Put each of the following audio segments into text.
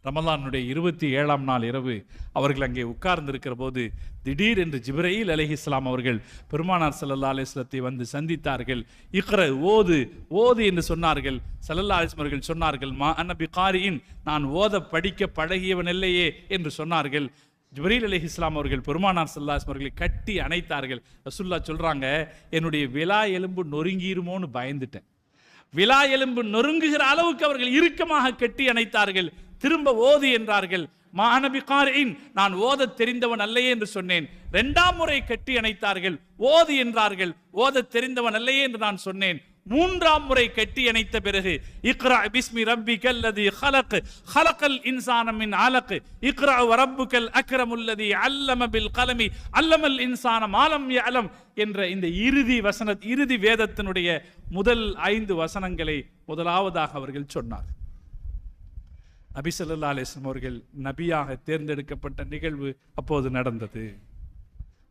ரமலானுடைய 27ஆம் நாள் இரவு அவர்கள் அங்கே உட்கார்ந்து இருக்கிற போது திடீர் என்று ஜிப்ரீல் அலைஹிஸ்ஸலாம் அவர்கள் பெருமானார் ஸல்லல்லாஹு அலைஹி வஸல்லத்தை வந்து சந்தித்தார்கள். இக்ர, ஓது ஓது என்று சொன்னார்கள். ஸல்லல்லாஹு அலைஹி வஸல்லம் அவர்கள் சொன்னார்கள், மா அன பிகாரியின், நான் ஓத படிக்க பழகியவன் இல்லையே என்று சொன்னார்கள். ஜிப்ரீல் அலைஹிஸ்ஸலாம் அவர்கள் பெருமானார் ஸல்லல்லாஹு அலைஹி வஸல்லம் அவர்களை கட்டி அணைத்தார்கள். ரசூலுல்லாஹ் சொல்றாங்க, என்னுடைய விலா எலும்பு நொறுங்கிருமோன்னு பயந்துட்டேன். விலா எலும்பு நொறுங்குகிற அளவுக்கு அவர்கள் இறுக்கமாக கட்டி அணைத்தார்கள். திரும்ப ஓது என்றார்கள். மானபிகாரின், நான் ஓத தெரிந்தவன் அல்லையே என்று சொன்னேன். இரண்டாம் முறை கட்டி அணைத்தார்கள். ஓது என்றார்கள். ஓத தெரிந்தவன் அல்லையே என்று நான் சொன்னேன். மூன்றாம் முறை கட்டி அணைத்த பிறகு இக்ரா பிஸ்மி ரப்பிக்கல் லதி ஹலக் ஹலக்கல் இன்சான மின் அலக் இக்ரா வரப்புக்கல் அக்ரமுல்லதி அல்லம பில் கலமி அல்லமல் இன்சான மாலம் யஅலம் என்ற இந்த இறுதி வேதத்தினுடைய முதல் 5 வசனங்களை முதலாவதாக அவர்கள் சொன்னார். நபி ஸல்லல்லாஹு அலைஹி வஸல்லம் அவர்கள் நபியாக தேர்ந்தெடுக்கப்பட்ட நிகழ்வு அப்போது நடந்தது.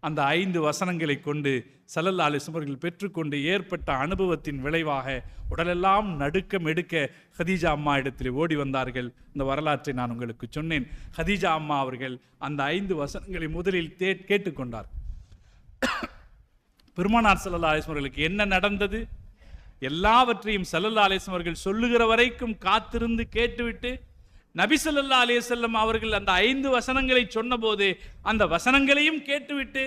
அந்த 5 வசனங்களை கொண்டு ஸல்லல்லாஹு அலைஹி வஸல்லம் அவர்கள் பெற்றுக்கொண்டு ஏற்பட்ட அனுபவத்தின் விளைவாக உடலெல்லாம் நடுக்கம் எடுக்க ஹதீஜா அம்மா இடத்தில் ஓடி வந்தார்கள். இந்த வரலாற்றை நான் உங்களுக்கு சொன்னேன். ஹதீஜா அம்மா அவர்கள் அந்த 5 வசனங்களை முதலில் கேட்டுக்கொண்டார். பெருமானார் ஸல்லல்லாஹு அலைஹி வஸல்லம் அவர்களுக்கு என்ன நடந்தது, எல்லாவற்றையும் ஸல்லல்லாஹு அலைஹி வஸல்லம் அவர்கள் சொல்லுகிற வரைக்கும் காத்திருந்து கேட்டுவிட்டு நபி ஸல்லல்லாஹு அலைஹி வஸல்லம் அவர்கள் அந்த 5 வசனங்களை சொன்னபோது அந்த வசனங்களையும் கேட்டுவிட்டு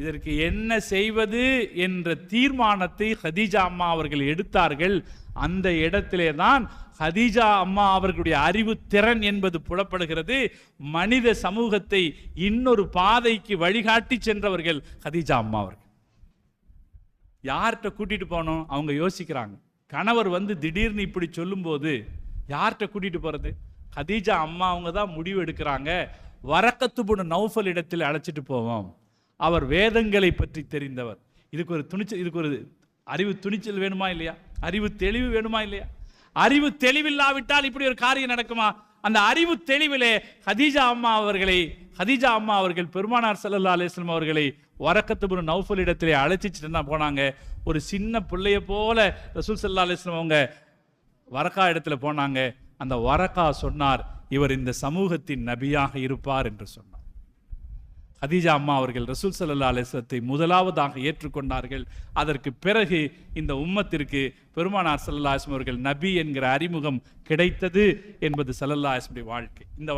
இதற்கு என்ன செய்வது என்ற தீர்மானத்தை ஹதீஜா அம்மா அவர்கள் எடுத்தார்கள். அந்த இடத்திலே தான் ஹதீஜா அம்மா அவர்களுடைய அறிவு திறன் என்பது புலப்படுகிறது. மனித சமூகத்தை இன்னொரு பாதைக்கு வழிகாட்டி சென்றவர்கள் ஹதீஜா அம்மா அவர்கள். யார்கிட்ட கூட்டிட்டு போனோம் அவங்க யோசிக்கிறாங்க. கணவர் வந்து திடீர்னு இப்படி சொல்லும்போது யார்கிட்ட கூட்டிட்டு போறது? ஹதீஜா அம்மா அவங்க தான் முடிவு எடுக்கிறாங்க. வரக்கத்து பின் நௌஃபல் இடத்தில் அழைச்சிட்டு போவோம். அவர் வேதங்களை பற்றி தெரிந்தவர். இதுக்கு ஒரு துணிச்சல், இதுக்கு ஒரு அறிவு துணிச்சல் வேணுமா இல்லையா? அறிவு தெளிவு வேணுமா இல்லையா? அறிவு தெளிவில்லாவிட்டால் இப்படி ஒரு காரியம் நடக்குமா? அந்த அறிவு தெளிவிலே ஹதீஜா அம்மா அவர்கள் பெருமானார் ஸல்லல்லாஹு அலைஹி வஸல்லம் அவர்களை வரக்கத்து பின் நௌஃபல் இடத்திலே அழைச்சிட்டு தான் போனாங்க. ஒரு சின்ன பிள்ளைய போல ரசூல் ஸல்லல்லாஹு அலைஹி வஸல்லம் அவங்க வரக்கா இடத்துல போனாங்க. அந்த வரக்கா சொன்னார், இவர் இந்த சமூகத்தின் நபியாக இருப்பார் என்று சொன்னார். ஹதீஜா அம்மா அவர்கள் ரசூல் ஸல்லல்லாஹு அலைஹி வஸல்லத்தை முதலாவதாக ஏற்றுக்கொண்டார்கள். அதற்கு பிறகு இந்த உம்மத்திற்கு பெருமானார் ஸல்லல்லாஹு அலைஹி வஸல்லம் அவர்கள் நபி என்கிற அறிமுகம் கிடைத்தது என்பது ஸல்லல்லாஹு அலைஹி வஸல்லம் வாழ்க்கை. இந்த